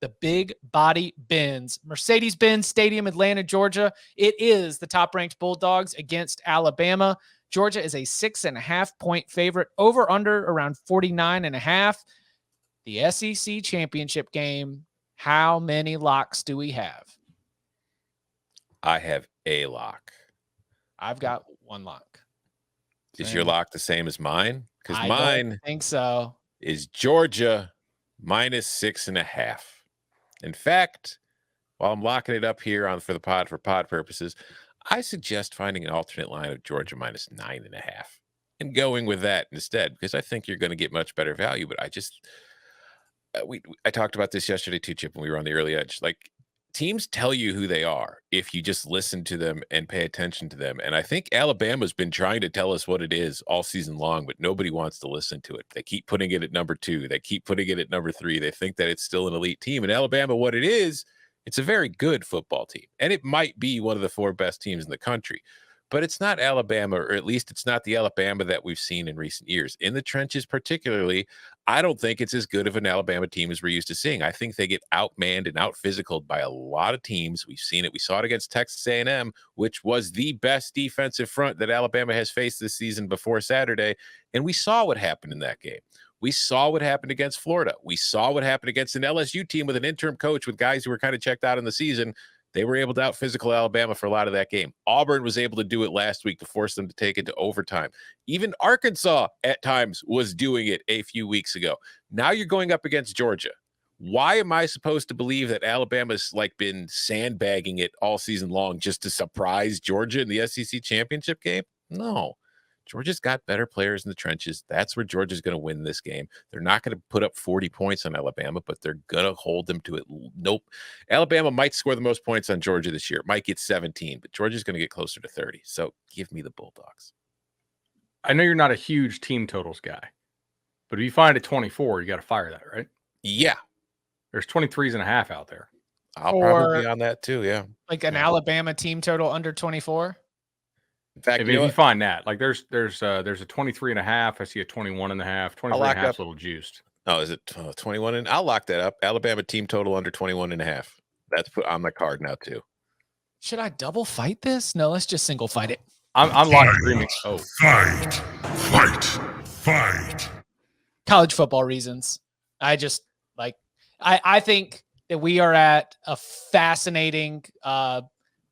the Big Body Benz. Mercedes-Benz Stadium, Atlanta, Georgia. It is the top-ranked Bulldogs against Alabama. Georgia is a 6.5-point favorite, over under around 49.5. The SEC championship game. How many locks do we have? I have a lock. I've got one lock. Is your lock the same as mine? Because mine don't think so. Is Georgia minus 6.5. In fact, while I'm locking it up here for pod purposes, I suggest finding an alternate line of Georgia minus 9.5 and going with that instead, because I think you're going to get much better value. But I just I talked about this yesterday too, Chip, when we were on the early edge. Like, teams tell you who they are if you just listen to them and pay attention to them. And I think Alabama's been trying to tell us what it is all season long, but nobody wants to listen to it. They keep putting it at number 2. They keep putting it at number 3. They think that it's still an elite team. And Alabama, what it is, it's a very good football team. And it might be one of the 4 best teams in the country. But it's not Alabama, or at least it's not the Alabama that we've seen in recent years. In the trenches particularly, I don't think it's as good of an Alabama team as we're used to seeing. I think they get outmanned and out-physicaled by a lot of teams. We've seen it. We saw it against Texas A&M, which was the best defensive front that Alabama has faced this season before Saturday. And we saw what happened in that game. We saw what happened against Florida. We saw what happened against an LSU team with an interim coach with guys who were kind of checked out in the season. They were able to out-physical Alabama for a lot of that game. Auburn was able to do it last week to force them to take it to overtime. Even Arkansas at times was doing it a few weeks ago. Now you're going up against Georgia. Why am I supposed to believe that Alabama's been sandbagging it all season long just to surprise Georgia in the SEC championship game? No. Georgia's got better players in the trenches. That's where Georgia's going to win this game. They're not going to put up 40 points on Alabama, but they're going to hold them to it. Nope. Alabama might score the most points on Georgia this year. It might get 17, but Georgia's going to get closer to 30. So give me the Bulldogs. I know you're not a huge team totals guy, but if you find a 24, you got to fire that, right? Yeah. There's 23.5 out there. I'll probably be on that too, yeah. Like an Alabama team total under 24? In fact, if you find that, there's a 23.5. I see a 21.5. 23.5 is a little juiced. Oh, is it 21? And I'll lock that up. Alabama team total under 21.5. That's put on my card now too. Should I double fight this? No, let's just single fight it. I'm locked agreement. Oh, Fight. College football reasons. I just I think that we are at a fascinating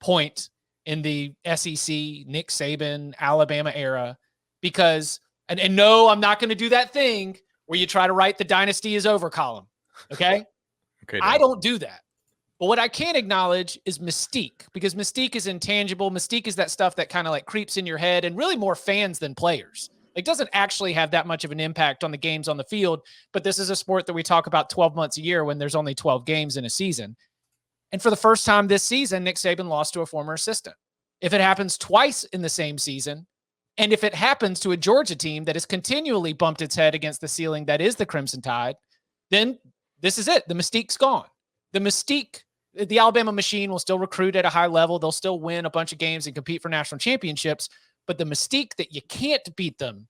point in the SEC, Nick Saban, Alabama era, because, and no, I'm not going to do that thing where you try to write the dynasty is over column. Okay. Okay. I don't do that. But what I can acknowledge is mystique, because mystique is intangible. Mystique is that stuff that kind of creeps in your head, and really more fans than players. It doesn't actually have that much of an impact on the games on the field, but this is a sport that we talk about 12 months a year when there's only 12 games in a season. And for the first time this season, Nick Saban lost to a former assistant. If it happens twice in the same season, and if it happens to a Georgia team that has continually bumped its head against the ceiling that is the Crimson Tide, then this is it. The mystique's gone. The Alabama machine will still recruit at a high level. They'll still win a bunch of games and compete for national championships. But the mystique that you can't beat them,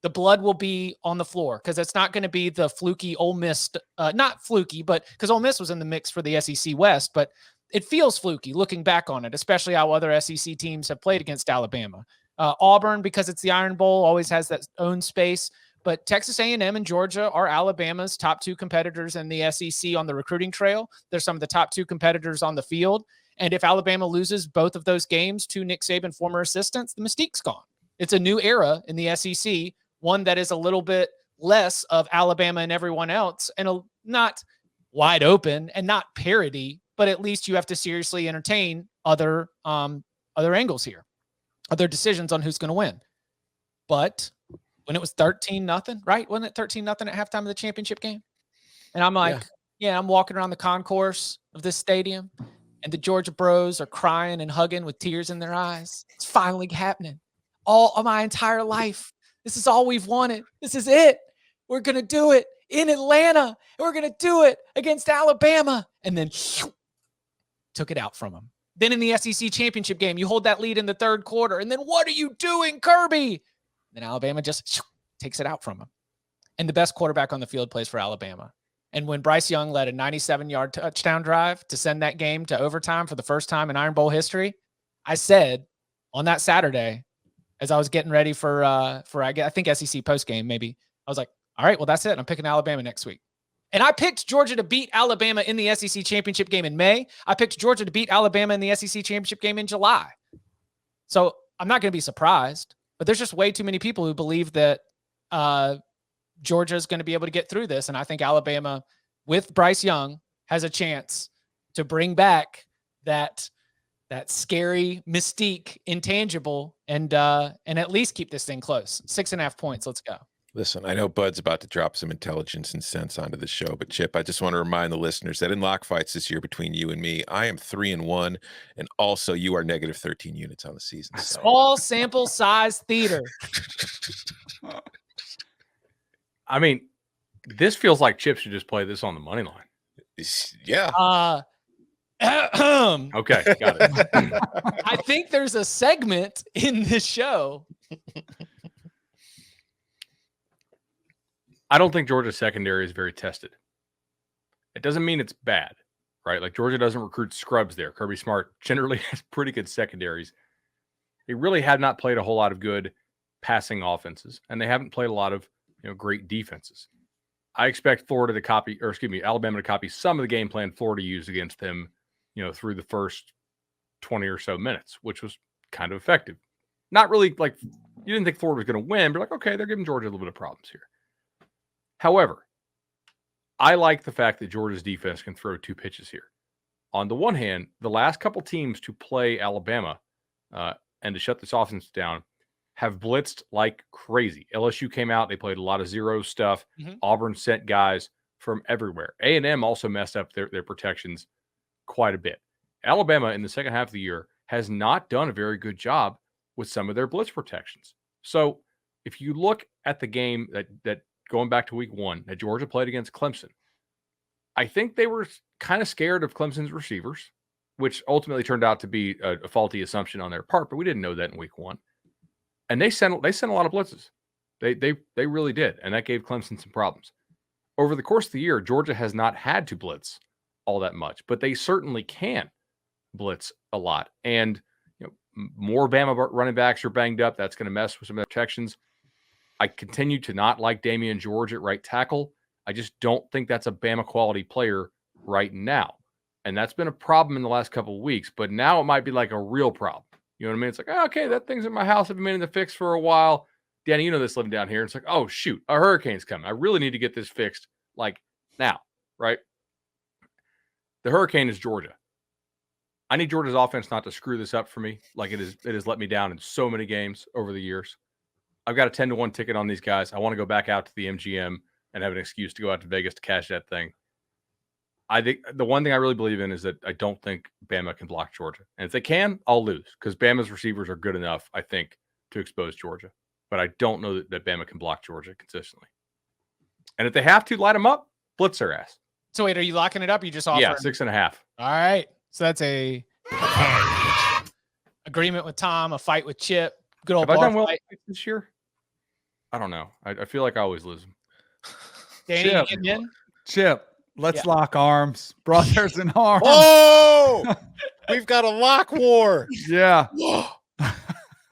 the blood will be on the floor, because it's not going to be the fluky Ole Miss, not fluky, but because Ole Miss was in the mix for the SEC West, but it feels fluky looking back on it, especially how other SEC teams have played against Alabama. Auburn, because it's the Iron Bowl, always has that own space. But Texas A&M and Georgia are Alabama's top 2 competitors in the SEC on the recruiting trail. They're some of the top 2 competitors on the field. And if Alabama loses both of those games to Nick Saban former assistants, the mystique's gone. It's a new era in the SEC, one that is a little bit less of Alabama and everyone else, and not wide open and not parody, but at least you have to seriously entertain other angles here, other decisions on who's going to win. But when it was 13-0, right? Wasn't it 13-0 at halftime of the championship game? And I'm like, I'm walking around the concourse of this stadium, and the Georgia bros are crying and hugging with tears in their eyes. It's finally happening. All of my entire life, this is all we've wanted. This is it. We're going to do it in Atlanta. And we're going to do it against Alabama. And then took it out from them. Then in the SEC championship game, you hold that lead in the third quarter. And then what are you doing, Kirby? Then Alabama just takes it out from them. And the best quarterback on the field plays for Alabama. And when Bryce Young led a 97-yard touchdown drive to send that game to overtime for the first time in Iron Bowl history, I said on that Saturday, as I was getting ready for I think SEC postgame maybe, I was like, all right, well, that's it. I'm picking Alabama next week. And I picked Georgia to beat Alabama in the SEC championship game in May. I picked Georgia to beat Alabama in the SEC championship game in July. So I'm not going to be surprised, but there's just way too many people who believe that Georgia is going to be able to get through this. And I think Alabama with Bryce Young has a chance to bring back that scary mystique, intangible, and at least keep this thing close. 6.5 points. Let's go. Listen, I know Bud's about to drop some intelligence and sense onto the show, but Chip, I just want to remind the listeners that in lock fights this year between you and me, I am 3-1, and also you are negative 13 units on the season. So. Small sample size theater. I mean, this feels like Chip should just play this on the money line. Yeah. Okay, got it. I think there's a segment in this show. I don't think Georgia's secondary is very tested. It doesn't mean it's bad, right? Like Georgia doesn't recruit scrubs there. Kirby Smart generally has pretty good secondaries. They really have not played a whole lot of good passing offenses, and they haven't played a lot of great defenses. I expect Alabama to copy some of the game plan Florida used against them, through the first 20 or so minutes, which was kind of effective. Not really like you didn't think Florida was going to win, but like, okay, they're giving Georgia a little bit of problems here. However, I like the fact that Georgia's defense can throw two pitches here. On the one hand, the last couple teams to play Alabama and to shut this offense down have blitzed like crazy. LSU came out. They played a lot of zero stuff. Mm-hmm. Auburn sent guys from everywhere. A&M also messed up their protections quite a bit. Alabama in the second half of the year has not done a very good job with some of their blitz protections. So if you look at the game that going back to week 1 that Georgia played against Clemson, I think they were kind of scared of Clemson's receivers, which ultimately turned out to be a faulty assumption on their part, but we didn't know that in week 1. And they sent a lot of blitzes. They really did, and that gave Clemson some problems. Over the course of the year, Georgia has not had to blitz all that much, but they certainly can blitz a lot. And more Bama running backs are banged up. That's going to mess with some of the protections. I continue to not like Damian George at right tackle. I just don't think that's a Bama quality player right now. And that's been a problem in the last couple of weeks, but now it might be like a real problem. You know what I mean? It's like, okay, that thing's in my house. I've been in the fix for a while. Danny, you know this living down here. It's like, oh, shoot, a hurricane's coming. I really need to get this fixed like now, right? The hurricane is Georgia. I need Georgia's offense not to screw this up for me like it has let me down in so many games over the years. I've got a 10-1 ticket on these guys. I want to go back out to the MGM and have an excuse to go out to Vegas to cash that thing. I think the one thing I really believe in is that I don't think Bama can block Georgia. And if they can, I'll lose because Bama's receivers are good enough, I think, to expose Georgia. But I don't know that Bama can block Georgia consistently. And if they have to light them up, blitz their ass. So wait, are you locking it up? Or you just offering? Yeah, 6.5. All right. So that's a agreement with Tom, a fight with Chip. Good old Have I done well fight this year? I don't know. I feel like I always lose them. Danny, you getting in? Chip, let's lock arms. Brothers in arms. Oh, we've got a lock war. Yeah.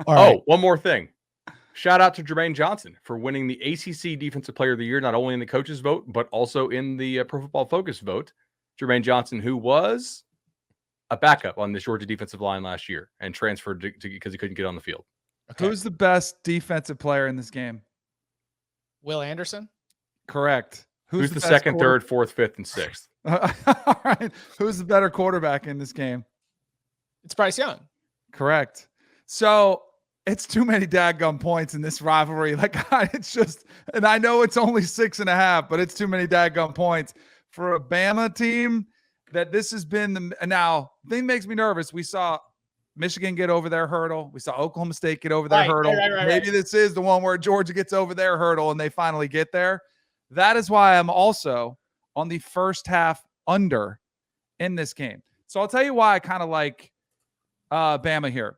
Right. One more thing. Shout out to Jermaine Johnson for winning the ACC Defensive Player of the Year, not only in the coaches vote, but also in the Pro Football Focus vote. Jermaine Johnson, who was a backup on the Georgia defensive line last year and transferred because he couldn't get on the field. Okay. Who's the best defensive player in this game? Will Anderson? Correct. Who's the second, third, fourth, fifth, and sixth? All right. Who's the better quarterback in this game? It's Bryce Young. Correct. So it's too many daggum points in this rivalry. Like, it's just, and I know it's only 6.5, but it's too many daggum points for a Bama team that this has been now thing makes me nervous. We saw Michigan get over their hurdle. We saw Oklahoma State get over their hurdle. Right. Maybe this is the one where Georgia gets over their hurdle and they finally get there. That is why I'm also on the first half under in this game. So I'll tell you why I kind of like Bama here.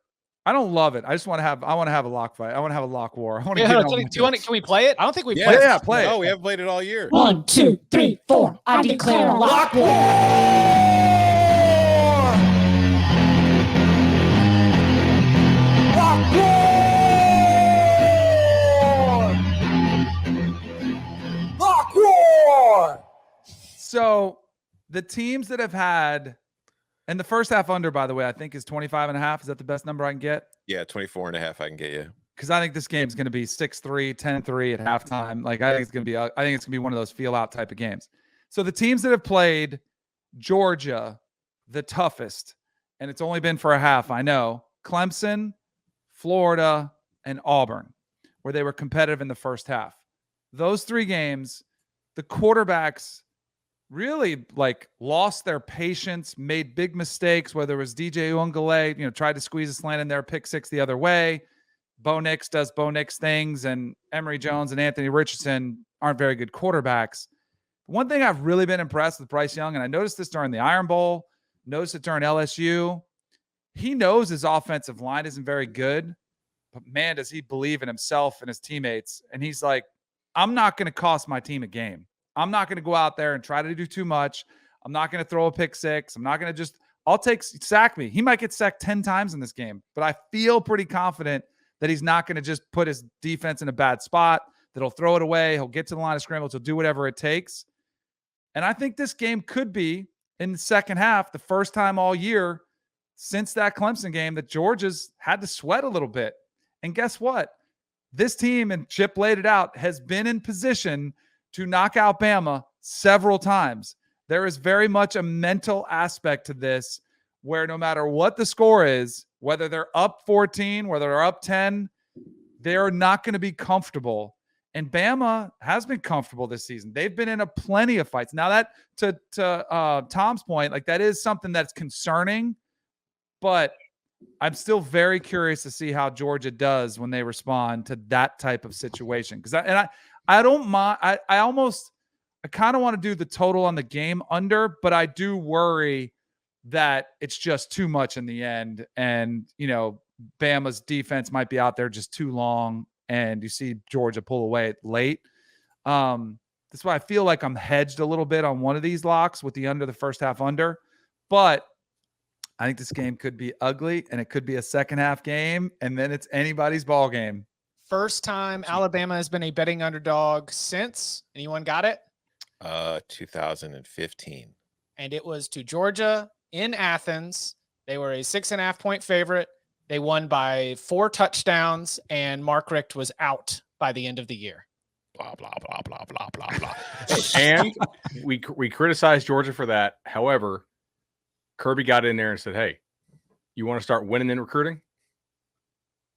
I don't love it. I want to have a lock fight. I want to have a lock war. I want to Yeah, get hold on on, with can we play it? I don't think we Yeah, played it. Yeah, play it. No, we haven't played it all year. 1, 2, 3, 4. I declare a lock war. So the teams that have had, and the first half under, by the way, I think is 25.5. Is that the best number I can get? Yeah, 24.5 I can get you. Because I think this game's going to be 6-3, 10-3 at halftime. Like I think it's going to be one of those feel out type of games. So the teams that have played Georgia the toughest, and it's only been for a half, I know, Clemson, Florida, and Auburn, where they were competitive in the first half. Those three games, the quarterbacks really lost their patience, made big mistakes, whether it was DJ Uiagalelei, tried to squeeze a slant in there, pick six the other way. Bo Nix does Bo Nix things, and Emory Jones and Anthony Richardson aren't very good quarterbacks. One thing I've really been impressed with Bryce Young, and I noticed this during the Iron Bowl, noticed it during LSU, he knows his offensive line isn't very good, but man, does he believe in himself and his teammates. And he's like, I'm not going to cost my team a game. I'm not going to go out there and try to do too much. I'm not going to throw a pick six. I'm not going to I'll sack me. He might get sacked 10 times in this game, but I feel pretty confident that he's not going to just put his defense in a bad spot, that he'll throw it away. He'll get to the line of scrimmage. He'll do whatever it takes. And I think this game could be, in the second half, the first time all year since that Clemson game that Georgia's had to sweat a little bit. And guess what? This team, and Chip laid it out, has been in position to knock out Bama several times. There is very much a mental aspect to this where no matter what the score is, whether they're up 14, whether they're up 10, they're not going to be comfortable. And Bama has been comfortable this season. They've been in plenty of fights. Now that, to Tom's point, that is something that's concerning, but I'm still very curious to see how Georgia does when they respond to that type of situation. Because I don't mind. I kind of want to do the total on the game under, but I do worry that it's just too much in the end. And, Bama's defense might be out there just too long, and you see Georgia pull away late. That's why I feel like I'm hedged a little bit on one of these locks with the under, the first half under. But I think this game could be ugly, and it could be a second half game, and then it's anybody's ball game. First time Alabama has been a betting underdog since. Anyone got it? 2015. And it was to Georgia in Athens. They were a 6.5 point favorite. They won by 4 touchdowns, and Mark Richt was out by the end of the year. Blah, blah, blah, blah, blah, blah, blah. And we criticized Georgia for that. However, Kirby got in there and said, hey, you want to start winning in recruiting?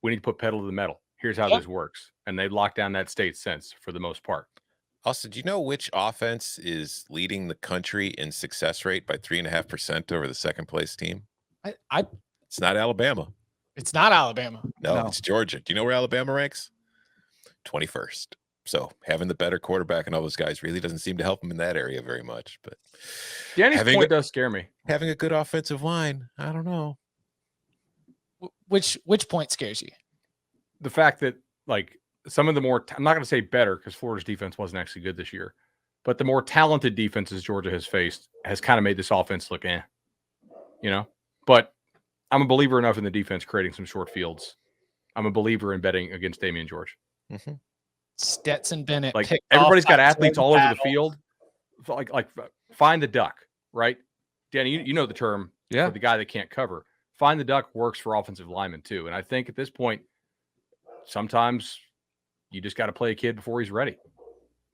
We need to put pedal to the metal. Here's how this works. And they've locked down that state since, for the most part. Also, do you know which offense is leading the country in success rate by 3.5% over the second place team? It's not Alabama. It's not Alabama. No, it's Georgia. Do you know where Alabama ranks? 21st. So having the better quarterback and all those guys really doesn't seem to help them in that area very much. But Danny's point does scare me. Having a good offensive line, I don't know. Which point scares you? The fact that some of the more, I'm not going to say better because Florida's defense wasn't actually good this year, but the more talented defenses Georgia has faced has kind of made this offense look But I'm a believer enough in the defense creating some short fields. I'm a believer in betting against Damian George. Mm-hmm. Stetson Bennett. Everybody's got athletes all over the field. Find the duck, right? Danny, you know the term for the guy that can't cover. Find the duck works for offensive linemen too. And I think at this point, sometimes you just got to play a kid before he's ready.